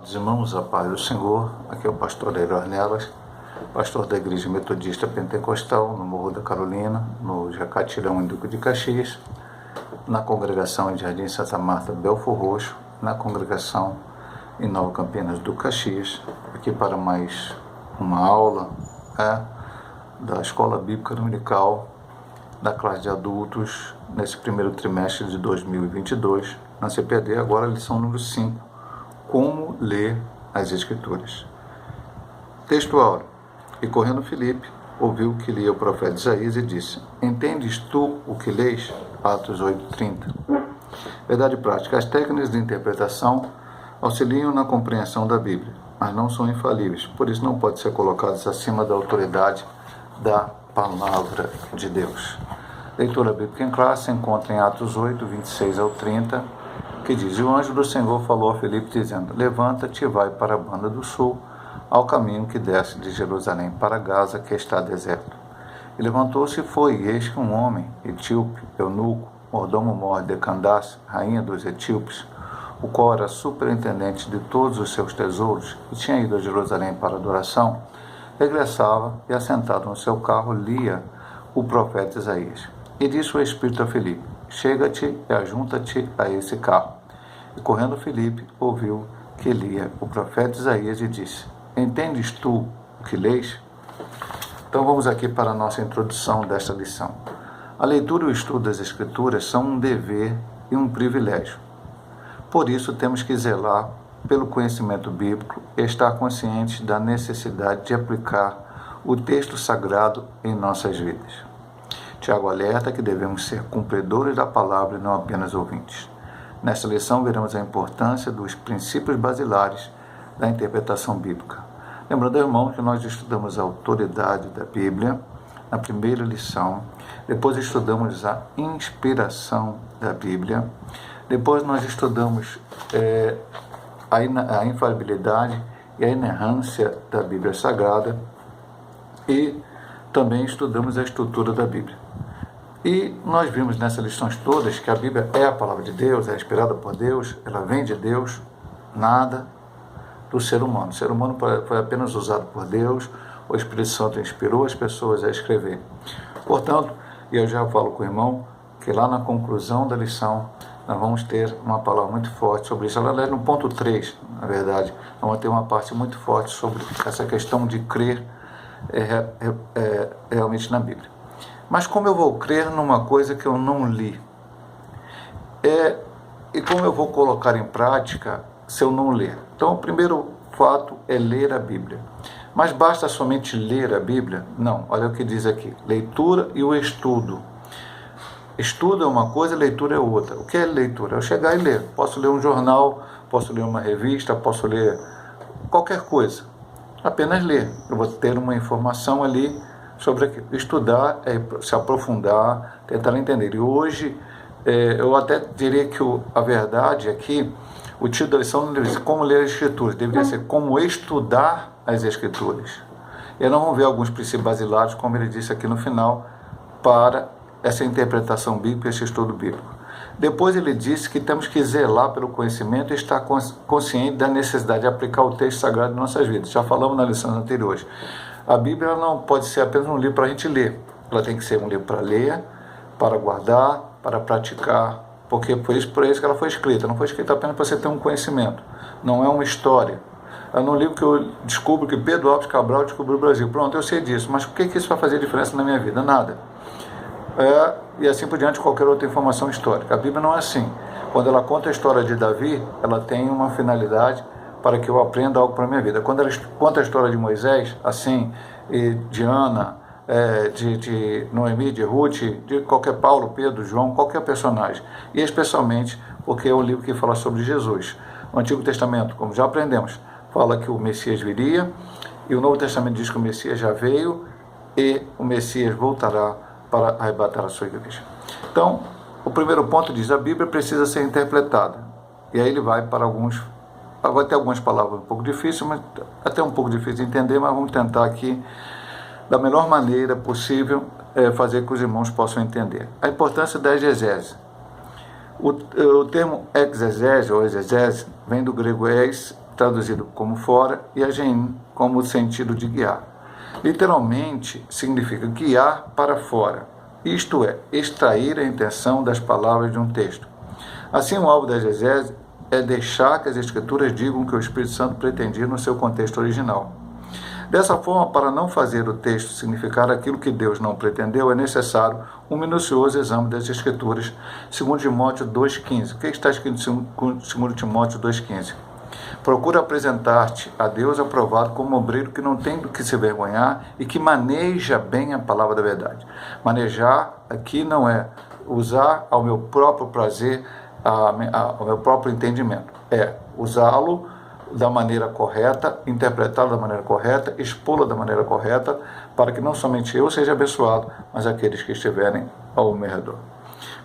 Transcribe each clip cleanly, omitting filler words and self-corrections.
Os irmãos, a paz do Senhor, aqui é o pastor Hélio Ornelas, pastor da Igreja Metodista Pentecostal, no Morro da Carolina, no Jacatirão, em Duque de Caxias, na congregação em Jardim Santa Marta, Belfor Roxo, na congregação em Nova Campinas do Caxias, aqui para mais uma aula da Escola Bíblica Dominical, da classe de adultos, nesse primeiro trimestre de 2022, na CPD, agora a lição número 5, como ler as Escrituras. Texto áureo. E correndo Filipe, ouviu que lia o profeta Isaías e disse: Entendes tu o que lês? Atos 8:30. Verdade prática. As técnicas de interpretação auxiliam na compreensão da Bíblia, mas não são infalíveis, por isso não podem ser colocadas acima da autoridade da Palavra de Deus. Leitura bíblica em classe se encontra em Atos 8, 26 ao 30, que diz: E o anjo do Senhor falou a Filipe, dizendo: Levanta-te e vai para a banda do sul, ao caminho que desce de Jerusalém para Gaza, que está deserto. E levantou-se e foi, e eis que um homem, etíope, eunuco, mordomo-mor de Candace, rainha dos etíopes, o qual era superintendente de todos os seus tesouros, e tinha ido a Jerusalém para adoração, regressava e, assentado no seu carro, lia o profeta Isaías. E disse o Espírito a Filipe: Chega-te e ajunta-te a esse carro. E correndo Filipe, ouviu que lia o profeta Isaías e disse: Entendes tu o que lês? Então vamos aqui para a nossa introdução desta lição. A leitura e o estudo das Escrituras são um dever e um privilégio. Por isso temos que zelar pelo conhecimento bíblico e estar conscientes da necessidade de aplicar o texto sagrado em nossas vidas. Tiago alerta que devemos ser cumpridores da palavra e não apenas ouvintes. Nesta lição veremos a importância dos princípios basilares da interpretação bíblica. Lembrando, irmão, que nós estudamos a autoridade da Bíblia na primeira lição, depois estudamos a inspiração da Bíblia, depois nós estudamos a infalibilidade e a inerrância da Bíblia Sagrada e também estudamos a estrutura da Bíblia. E nós vimos nessas lições todas que a Bíblia é a palavra de Deus, é inspirada por Deus, ela vem de Deus, nada do ser humano. O ser humano foi apenas usado por Deus, o Espírito Santo inspirou as pessoas a escrever. Portanto, e eu já falo com o irmão, que lá na conclusão da lição, nós vamos ter uma palavra muito forte sobre isso. Ela é no ponto 3, na verdade, vamos ter uma parte muito forte sobre essa questão de crer realmente na Bíblia. Mas como eu vou crer numa coisa que eu não li? E como eu vou colocar em prática se eu não ler? Então, o primeiro fato é ler a Bíblia. Mas basta somente ler a Bíblia? Não, olha o que diz aqui. Leitura e o estudo. Estudo é uma coisa, leitura é outra. O que é leitura? Eu chegar e ler. Posso ler um jornal, posso ler uma revista, posso ler qualquer coisa. Apenas ler. Eu vou ter uma informação ali sobre aquilo. Estudar é se aprofundar, tentar entender. E hoje, eu até diria que a verdade aqui, o título da lição não deveria ser como ler as Escrituras, deveria ser como estudar as Escrituras. E nós vamos ver alguns princípios basilares, como ele disse aqui no final, para essa interpretação bíblica, esse estudo bíblico. Depois ele disse que temos que zelar pelo conhecimento e estar consciente da necessidade de aplicar o texto sagrado em nossas vidas. Já falamos nas lições anteriores. A Bíblia não pode ser apenas um livro para a gente ler. Ela tem que ser um livro para ler, para guardar, para praticar, porque por isso que ela foi escrita. Não foi escrita apenas para você ter um conhecimento. Não é uma história. É num livro que eu descubro que Pedro Alves Cabral descobriu o Brasil. Pronto, eu sei disso, mas o que isso vai fazer diferença na minha vida? Nada. E assim por diante, qualquer outra informação histórica. A Bíblia não é assim. Quando ela conta a história de Davi, ela tem uma finalidade para que eu aprenda algo para a minha vida. Quando ela conta a história de Moisés, assim, e de Ana, de Noemi, de Ruth, de qualquer Paulo, Pedro, João, qualquer personagem. E especialmente porque é um livro que fala sobre Jesus. O Antigo Testamento, como já aprendemos, fala que o Messias viria, e o Novo Testamento diz que o Messias já veio, e o Messias voltará para arrebatar a sua igreja. Então, o primeiro ponto diz: a Bíblia precisa ser interpretada. E aí ele vai para vai ter algumas palavras um pouco difíceis, mas até um pouco difícil de entender, mas vamos tentar aqui, da melhor maneira possível, fazer com que os irmãos possam entender. A importância da exegese. O termo exegese ou exegese vem do grego traduzido como fora, e agein como sentido de guiar. Literalmente significa guiar para fora, isto é, extrair a intenção das palavras de um texto. Assim, o alvo da exegese é deixar que as Escrituras digam o que o Espírito Santo pretendia no seu contexto original. Dessa forma, para não fazer o texto significar aquilo que Deus não pretendeu, é necessário um minucioso exame das Escrituras, segundo Timóteo 2,15. O que está escrito em 2 Timóteo 2,15? Procura apresentar-te a Deus aprovado como obreiro que não tem do que se vergonhar e que maneja bem a palavra da verdade. Manejar aqui não é usar ao meu próprio prazer, ao meu próprio entendimento. É usá-lo da maneira correta, interpretá-lo da maneira correta, expô-lo da maneira correta, para que não somente eu seja abençoado, mas aqueles que estiverem ao meu redor.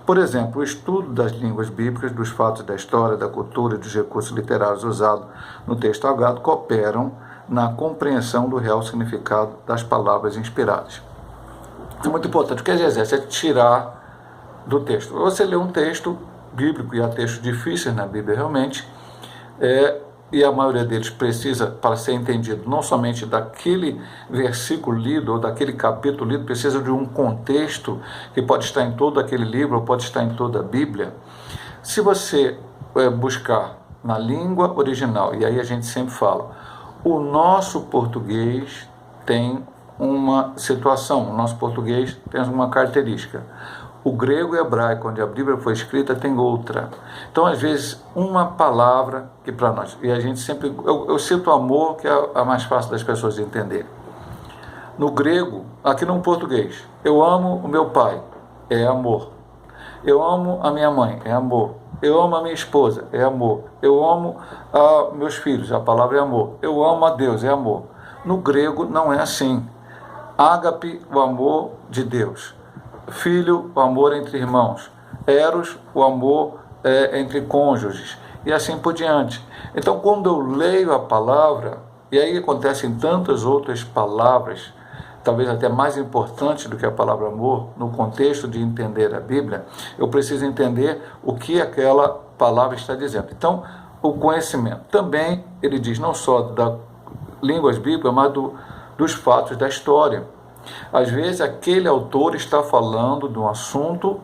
Por exemplo, o estudo das línguas bíblicas, dos fatos da história, da cultura e dos recursos literários usados no texto sagrado cooperam na compreensão do real significado das palavras inspiradas. É muito importante. O que exerce é tirar do texto. Você lê um texto bíblico, e há textos difíceis na Bíblia realmente, e a maioria deles precisa, para ser entendido, não somente daquele versículo lido ou daquele capítulo lido, precisa de um contexto que pode estar em todo aquele livro ou pode estar em toda a Bíblia. Se você buscar na língua original, e aí a gente sempre fala, o nosso português tem uma situação, o nosso português tem uma característica. O grego e hebraico, onde a Bíblia foi escrita, tem outra. Então, às vezes, uma palavra que para nós, e a gente sempre, eu cito amor, que é a mais fácil das pessoas entender. No grego, aqui no português, eu amo o meu pai, é amor. Eu amo a minha mãe, é amor. Eu amo a minha esposa, é amor. Eu amo meus filhos, a palavra é amor. Eu amo a Deus, é amor. No grego não é assim. Ágape, o amor de Deus. Filho, o amor entre irmãos. Eros, o amor entre cônjuges. E assim por diante. Então, quando eu leio a palavra, e aí acontecem tantas outras palavras, talvez até mais importantes do que a palavra amor, no contexto de entender a Bíblia, eu preciso entender o que aquela palavra está dizendo. Então, o conhecimento. Também, ele diz não só das línguas bíblicas, mas dos fatos da história. Às vezes, aquele autor está falando de um assunto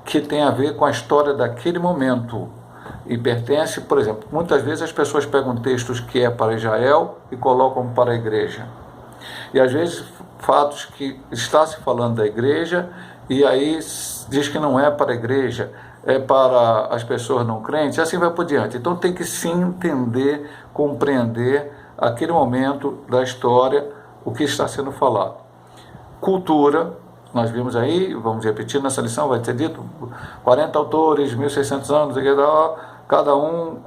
que tem a ver com a história daquele momento e pertence, por exemplo, muitas vezes as pessoas pegam textos que é para Israel e colocam para a igreja. E às vezes, fatos que está se falando da igreja e aí diz que não é para a igreja, é para as pessoas não crentes, e assim vai por diante. Então, tem que sim entender, compreender aquele momento da história, o que está sendo falado. Cultura, nós vimos aí, vamos repetir nessa lição, vai ser dito, 40 autores, 1.600 anos, cada um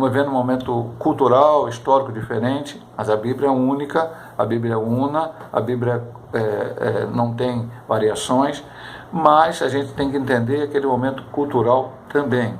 vivendo um momento cultural, histórico diferente, mas a Bíblia é única, a Bíblia é una, a Bíblia não tem variações, mas a gente tem que entender aquele momento cultural também.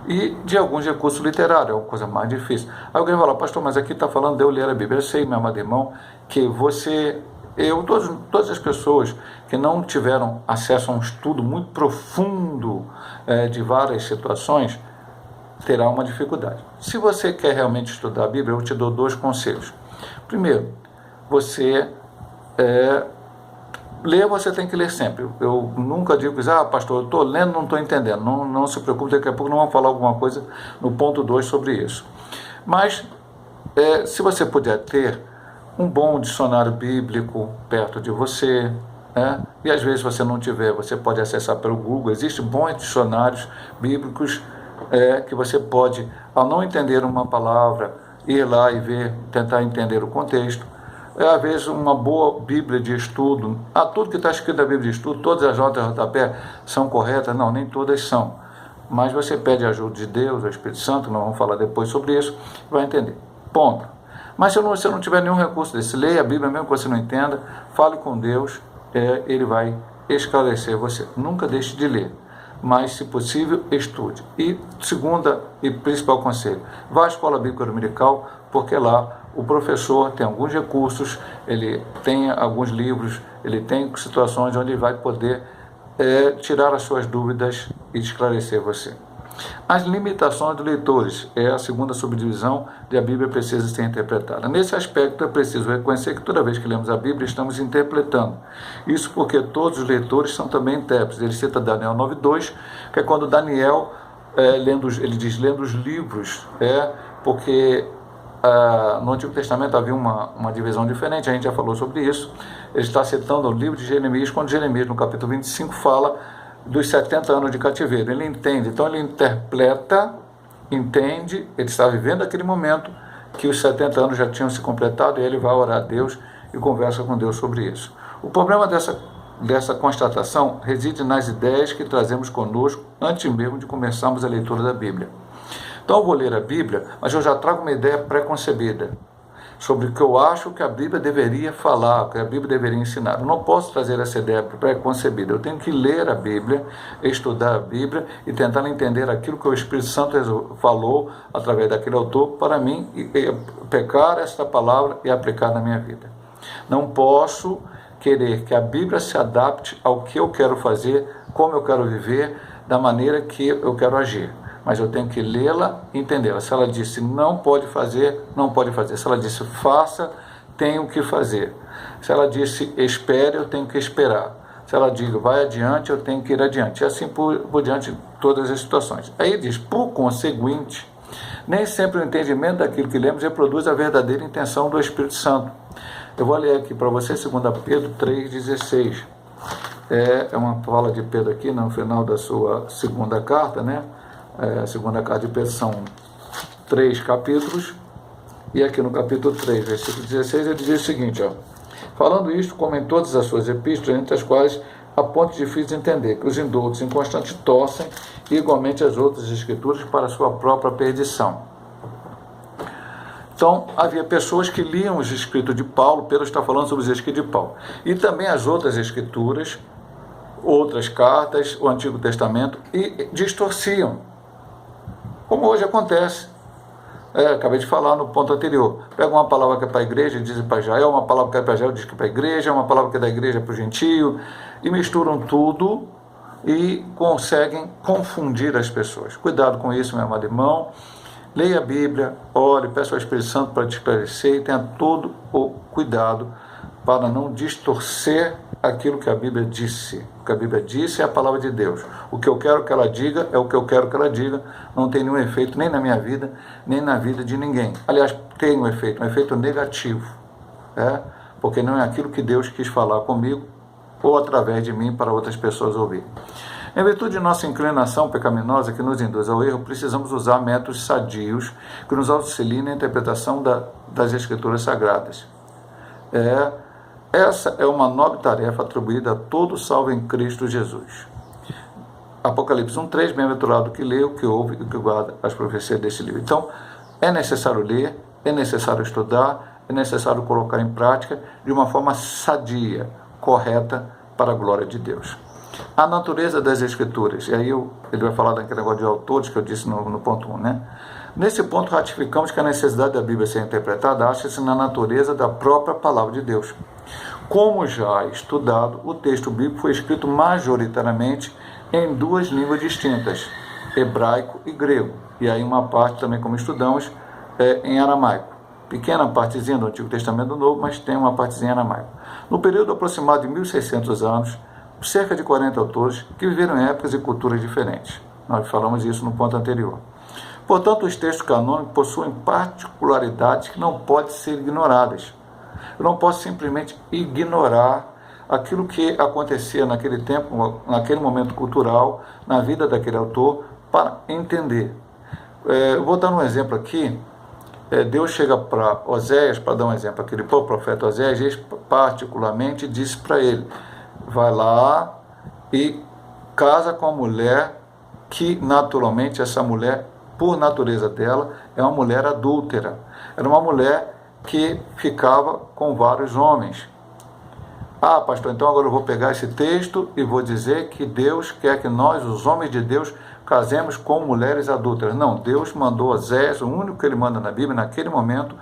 E de alguns recursos literários, é uma coisa mais difícil. Aí alguém vai falar, pastor, mas aqui está falando de eu ler a Bíblia. Eu sei, meu amado irmão, que todas as pessoas que não tiveram acesso a um estudo muito profundo de várias situações, terá uma dificuldade. Se você quer realmente estudar a Bíblia, eu te dou 2 conselhos. Primeiro, você ler, você tem que ler sempre. Eu nunca digo, pastor, eu estou lendo, não estou entendendo. Não se preocupe, daqui a pouco não vamos falar alguma coisa no ponto 2 sobre isso. Mas, se você puder ter um bom dicionário bíblico perto de você, e às vezes você não tiver, você pode acessar pelo Google. Existem bons dicionários bíblicos que você pode, ao não entender uma palavra, ir lá e ver, tentar entender o contexto. Às vezes uma boa Bíblia de estudo, tudo que está escrito na Bíblia de estudo, todas as notas de rodapé são corretas? Não, nem todas são. Mas você pede a ajuda de Deus, do Espírito Santo, nós vamos falar depois sobre isso, vai entender. Ponto. Mas se você não tiver nenhum recurso desse, leia a Bíblia, mesmo que você não entenda, fale com Deus, Ele vai esclarecer você. Nunca deixe de ler, mas, se possível, estude. E segunda e principal conselho, vá à Escola Bíblica Dominical, porque lá o professor tem alguns recursos, ele tem alguns livros, ele tem situações onde ele vai poder tirar as suas dúvidas e esclarecer você. As limitações dos leitores é a segunda subdivisão de a Bíblia precisa ser interpretada. Nesse aspecto é preciso reconhecer que toda vez que lemos a Bíblia estamos interpretando. Isso porque todos os leitores são também intérpretes. Ele cita Daniel 9:2, que é quando Daniel, ele diz lendo os livros, porque no Antigo Testamento havia uma divisão diferente, a gente já falou sobre isso. Ele está citando o livro de Jeremias, quando Jeremias, no capítulo 25, fala dos 70 anos de cativeiro. Ele entende, então ele interpreta, entende, ele está vivendo aquele momento que os 70 anos já tinham se completado, e ele vai orar a Deus e conversa com Deus sobre isso. O problema dessa constatação reside nas ideias que trazemos conosco antes mesmo de começarmos a leitura da Bíblia. Então eu vou ler a Bíblia, mas eu já trago uma ideia pré-concebida sobre o que eu acho que a Bíblia deveria falar, o que a Bíblia deveria ensinar. Eu não posso trazer essa ideia pré-concebida. Eu tenho que ler a Bíblia, estudar a Bíblia e tentar entender aquilo que o Espírito Santo falou através daquele autor para mim, e pegar esta palavra e aplicar na minha vida. Não posso querer que a Bíblia se adapte ao que eu quero fazer, como eu quero viver, da maneira que eu quero agir. Mas eu tenho que lê-la e entendê-la. Se ela disse não pode fazer, não pode fazer. Se ela disse faça, tenho que fazer. Se ela disse espere, eu tenho que esperar. Se ela diz vai adiante, eu tenho que ir adiante. E assim por diante em todas as situações. Aí diz, por conseguinte, nem sempre o entendimento daquilo que lemos reproduz a verdadeira intenção do Espírito Santo. Eu vou ler aqui para você 2 Pedro 3,16. É uma fala de Pedro aqui no final da sua segunda carta, né? A segunda carta de Pedro são 3 capítulos, e aqui no capítulo 3, versículo 16, ele diz o seguinte, falando isto, como em todas as suas epístolas, entre as quais a ponto difícil de entender, que os indoutos inconstantes torcem igualmente as outras escrituras para a sua própria perdição. Então, havia pessoas que liam os escritos de Paulo, Pedro está falando sobre os escritos de Paulo, e também as outras escrituras, outras cartas, o Antigo Testamento, e distorciam. Como hoje acontece. Acabei de falar no ponto anterior. Pega uma palavra que é para a igreja e diz para Israel, uma palavra que é para Israel diz que é para a igreja, uma palavra que é da igreja para o gentio, e misturam tudo e conseguem confundir as pessoas. Cuidado com isso, meu amado irmão. Leia a Bíblia, ore, peça ao Espírito Santo para te esclarecer e tenha todo o cuidado para não distorcer aquilo que a Bíblia disse. O que a Bíblia disse é a palavra de Deus. O que eu quero que ela diga é o que eu quero que ela diga. Não tem nenhum efeito nem na minha vida, nem na vida de ninguém. Aliás, tem um efeito negativo. Porque não é aquilo que Deus quis falar comigo ou através de mim para outras pessoas ouvirem. Em virtude de nossa inclinação pecaminosa que nos induz ao erro, precisamos usar métodos sadios que nos auxiliem na interpretação das Escrituras Sagradas. Essa é uma nobre tarefa atribuída a todo salvo em Cristo Jesus. Apocalipse 1:3, bem-aventurado que lê, o que ouve e o que guarda as profecias desse livro. Então, é necessário ler, é necessário estudar, é necessário colocar em prática de uma forma sadia, correta, para a glória de Deus. A natureza das Escrituras, e aí ele vai falar daquele negócio de autores que eu disse no ponto 1, né? Nesse ponto, ratificamos que a necessidade da Bíblia ser interpretada acha-se na natureza da própria palavra de Deus. Como já estudado, o texto bíblico foi escrito majoritariamente em 2 línguas distintas, hebraico e grego. E aí uma parte também, como estudamos, em aramaico. Pequena partezinha do Antigo Testamento Novo, mas tem uma partezinha em aramaico. No período aproximado de 1600 anos, cerca de 40 autores que viveram em épocas e culturas diferentes. Nós falamos isso no ponto anterior. Portanto, os textos canônicos possuem particularidades que não podem ser ignoradas. Eu não posso simplesmente ignorar aquilo que acontecia naquele tempo, naquele momento cultural, na vida daquele autor, para entender. Eu vou dar um exemplo aqui. Deus chega para Oséias, para dar um exemplo aqui, para o profeta Oséias, e particularmente disse para ele, vai lá e casa com a mulher que naturalmente essa mulher, por natureza dela, é uma mulher adúltera. Era uma mulher que ficava com vários homens. Pastor, então agora eu vou pegar esse texto e vou dizer que Deus quer que nós, os homens de Deus, casemos com mulheres adúlteras. Não, Deus mandou Oséias, o único que ele manda na Bíblia, naquele momento,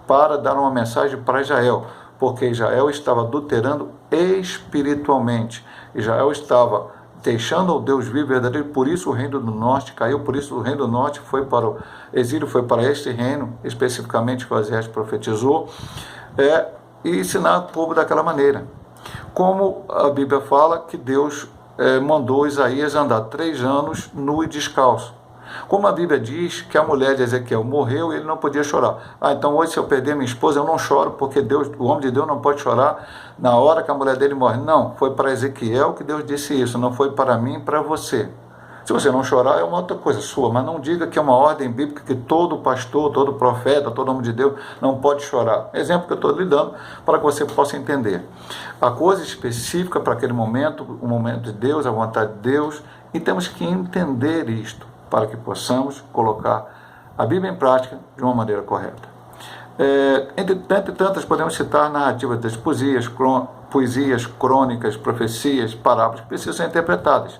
para dar uma mensagem para Israel, porque Israel estava adulterando espiritualmente. Israel estava deixando ao Deus vivo e verdadeiro, por isso o reino do norte caiu, por isso o reino do norte foi para o exílio, foi para este reino, especificamente que o Oséias profetizou, e ensinar o povo daquela maneira. Como a Bíblia fala que Deus mandou Isaías andar 3 anos nu e descalço. Como a Bíblia diz que a mulher de Ezequiel morreu e ele não podia chorar. Então hoje, se eu perder minha esposa, eu não choro, porque Deus, o homem de Deus não pode chorar na hora que a mulher dele morre. Não, foi para Ezequiel que Deus disse isso, não foi para mim e para você. Se você não chorar, é uma outra coisa sua, mas não diga que é uma ordem bíblica que todo pastor, todo profeta, todo homem de Deus não pode chorar. Exemplo que eu estou lhe dando para que você possa entender. A coisa específica para aquele momento, o momento de Deus, a vontade de Deus, e temos que entender isto para que possamos colocar a Bíblia em prática de uma maneira correta. Entre tantas, podemos citar narrativas das poesias, crônicas, profecias, parábolas que precisam ser interpretadas.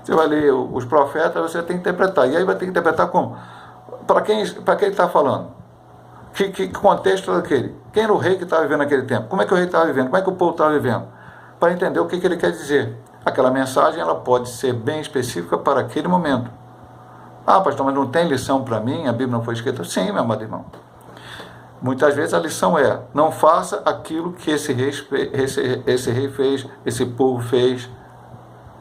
Você vai ler os profetas, você tem que interpretar. E aí vai ter que interpretar como? Para quem ele está falando? Que contexto é aquele? Quem era o rei que estava vivendo naquele tempo? Como é que o rei estava vivendo? Como é que o povo estava vivendo? Para entender o que ele quer dizer. Aquela mensagem ela pode ser bem específica para aquele momento. Ah, pastor, mas não tem lição para mim? A Bíblia não foi escrita? Sim, meu amado irmão. Muitas vezes a lição é: não faça aquilo que esse rei fez, esse povo fez.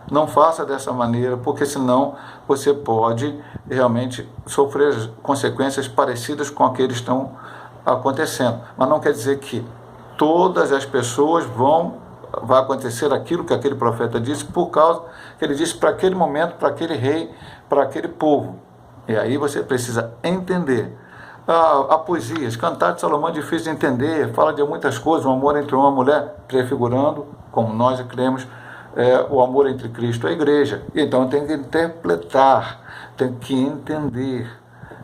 Não faça dessa maneira, porque senão você pode realmente sofrer consequências parecidas com aqueles que estão acontecendo. Mas não quer dizer que todas as pessoas vai acontecer aquilo que aquele profeta disse, por causa que ele disse para aquele momento, para aquele rei, para aquele povo. E aí você precisa entender. A poesia, Cantar de Salomão é difícil de entender, fala de muitas coisas, o amor entre uma mulher, prefigurando, como nós cremos, o amor entre Cristo e a igreja. Então tem que interpretar, tem que entender.